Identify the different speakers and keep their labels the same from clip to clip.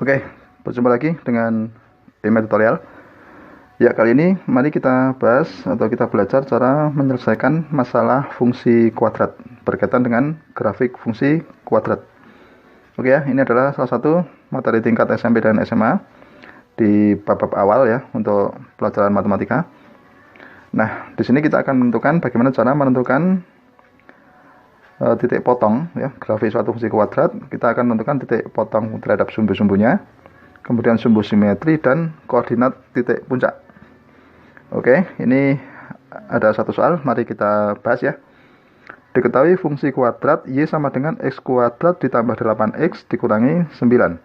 Speaker 1: Oke, berjumpa lagi dengan email tutorial. Ya, kali ini mari kita bahas atau kita belajar cara menyelesaikan masalah fungsi kuadrat berkaitan dengan grafik fungsi kuadrat. Oke ya, ini adalah salah satu materi tingkat SMP dan SMA di bab-bab awal ya untuk pelajaran matematika. Nah, di sini kita akan menentukan bagaimana cara menentukan titik potong ya, grafik suatu fungsi kuadrat. Kita akan menentukan titik potong terhadap sumbu-sumbunya, kemudian sumbu simetri dan koordinat titik puncak. Oke, ini ada satu soal, mari kita bahas ya. Diketahui fungsi kuadrat y sama dengan x kuadrat ditambah 8x dikurangi 9.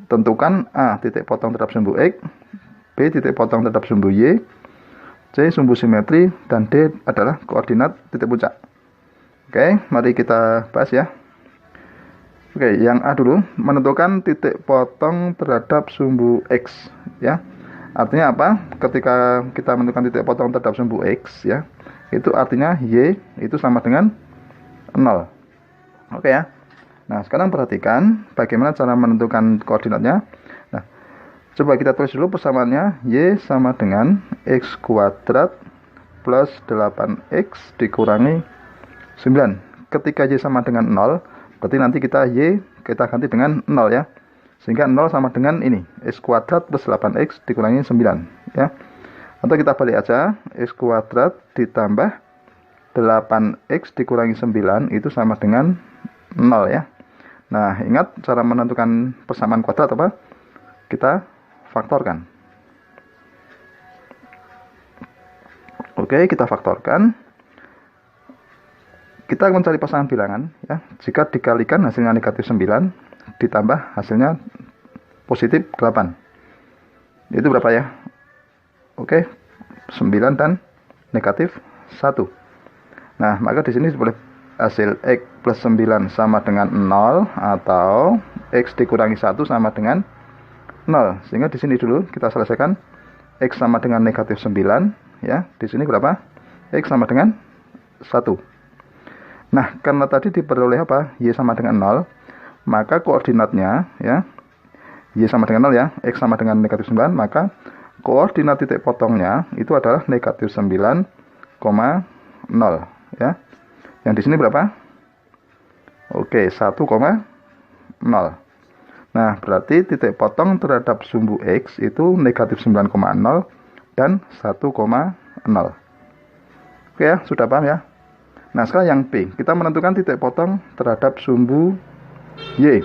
Speaker 1: Tentukan a titik potong terhadap sumbu x, b titik potong terhadap sumbu y, c sumbu simetri, dan d adalah koordinat titik puncak. Oke, mari kita bahas ya. Oke, yang A dulu, menentukan titik potong terhadap sumbu X ya. Artinya apa? Ketika kita menentukan titik potong terhadap sumbu X ya, itu artinya Y itu sama dengan 0. Oke ya. Nah, sekarang perhatikan bagaimana cara menentukan koordinatnya. Nah, coba kita tulis dulu persamaannya. Y sama dengan X kuadrat plus 8X dikurangi 9. Ketika Y sama dengan 0, berarti nanti kita ganti dengan 0 ya. Sehingga 0 sama dengan ini, X kuadrat plus 8X dikurangi 9 ya. Atau kita balik aja, X kuadrat ditambah 8X dikurangi 9 itu sama dengan 0 ya. Nah, ingat cara menentukan persamaan kuadrat apa? Kita faktorkan. Oke, kita faktorkan. Kita akan mencari pasangan bilangan ya. Jika dikalikan hasilnya negatif 9 ditambah hasilnya positif 8. Itu berapa ya? Oke, 9 dan negatif 1. Nah, maka di sini boleh hasil X plus 9 sama dengan 0 atau X dikurangi 1 sama dengan 0. Sehingga di sini dulu kita selesaikan X sama dengan negatif 9 ya. Di sini berapa? X sama dengan 1. Nah, karena tadi diperoleh apa? Y sama dengan 0, maka koordinatnya ya, Y sama dengan 0 ya, X sama dengan negatif 9, maka koordinat titik potongnya itu adalah negatif 9,0 ya. Yang di sini berapa? Oke, 1,0. Nah, berarti titik potong terhadap sumbu X itu negatif 9,0 dan 1,0. Oke ya, sudah paham ya? Nah, sekarang yang B, kita menentukan titik potong terhadap sumbu Y.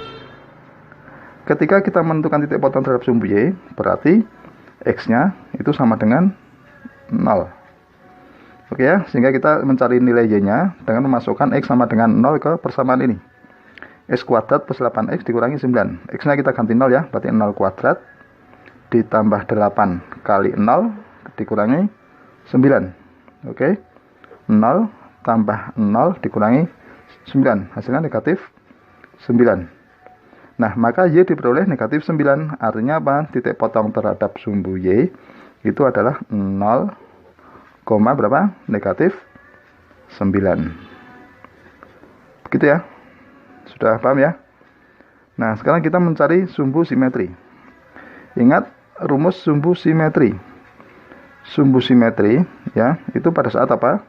Speaker 1: Ketika kita menentukan titik potong terhadap sumbu Y, berarti X-nya itu sama dengan 0. Oke ya, sehingga kita mencari nilai Y-nya dengan memasukkan X sama dengan 0 ke persamaan ini. X kuadrat plus 8X dikurangi 9. X-nya kita ganti 0 ya, berarti 0 kuadrat ditambah 8 kali 0 dikurangi 9. Oke, 0 tambah 0 dikurangi 9, hasilnya negatif 9. Nah, maka Y diperoleh negatif 9. Artinya apa? Titik potong terhadap sumbu Y itu adalah 0, berapa? Negatif 9. Begitu ya. Sudah paham ya? Nah, sekarang kita mencari sumbu simetri. Ingat rumus sumbu simetri. Sumbu simetri ya, itu pada saat apa?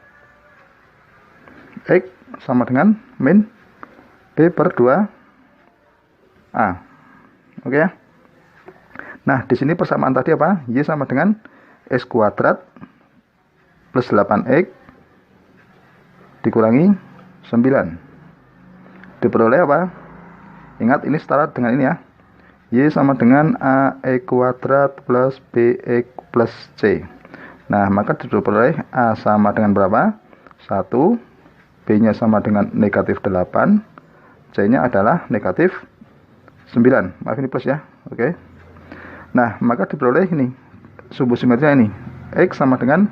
Speaker 1: X sama dengan min B per 2A. Oke ya. Nah, di sini persamaan tadi apa? Y sama dengan X kuadrat plus 8X dikurangi 9. Diperoleh apa? Ingat ini setara dengan ini ya. Y sama dengan AX kuadrat plus BX plus C. Nah, maka diperoleh A sama dengan berapa? 1. B-nya sama dengan negatif 8, C-nya adalah negatif 9. Maaf ini plus ya, oke. Nah, maka diperoleh ini, sumbu simetrinya ini, X sama dengan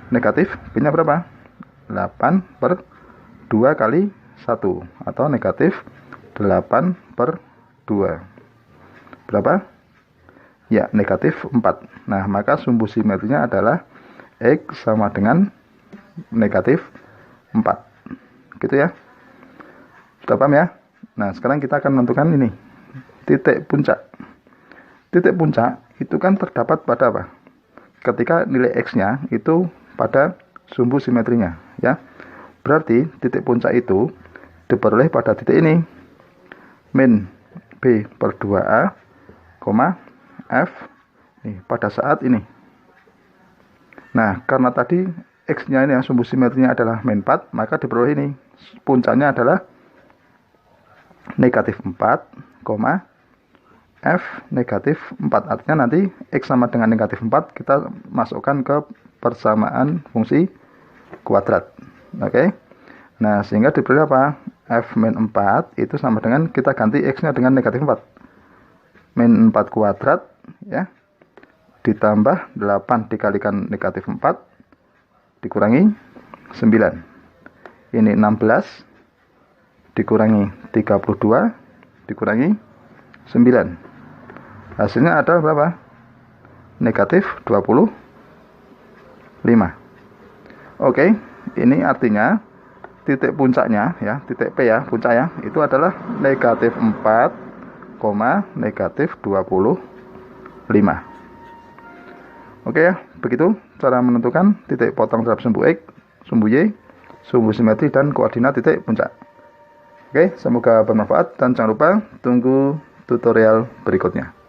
Speaker 1: negatif, B-nya berapa? 8 per 2 kali 1, atau negatif 8 per 2. Berapa? Ya, negatif 4. Nah, maka sumbu simetrinya adalah X sama dengan negatif 4. Gitu ya. Sudah paham ya? Nah, sekarang kita akan menentukan ini titik puncak. Titik puncak itu kan terdapat pada apa? Ketika nilai X-nya itu pada sumbu simetrinya, ya. Berarti titik puncak itu diperoleh pada titik ini. Min B per 2A, F nih, pada saat ini. Nah, karena tadi X-nya ini yang sumbu simetrinya adalah min 4, maka diperoleh ini. Puncaknya adalah negatif 4, F negatif 4. Artinya nanti X sama dengan negatif 4 kita masukkan ke persamaan fungsi kuadrat. Oke. Nah, sehingga diperoleh apa? F min 4 itu sama dengan kita ganti X-nya dengan negatif 4. Min 4 kuadrat, ya, ditambah 8 dikalikan negatif 4 dikurangi 9. Ini 16 dikurangi 32 dikurangi 9. Hasilnya ada berapa? Negatif 25. Oke, ini artinya titik puncaknya, ya, titik P, ya, puncak, ya, itu adalah negatif 4, negatif 25. Oke, ya, begitu cara menentukan titik potong terhadap sumbu X, sumbu Y, sumbu simetri, dan koordinat titik puncak. Oke, semoga bermanfaat dan jangan lupa tunggu tutorial berikutnya.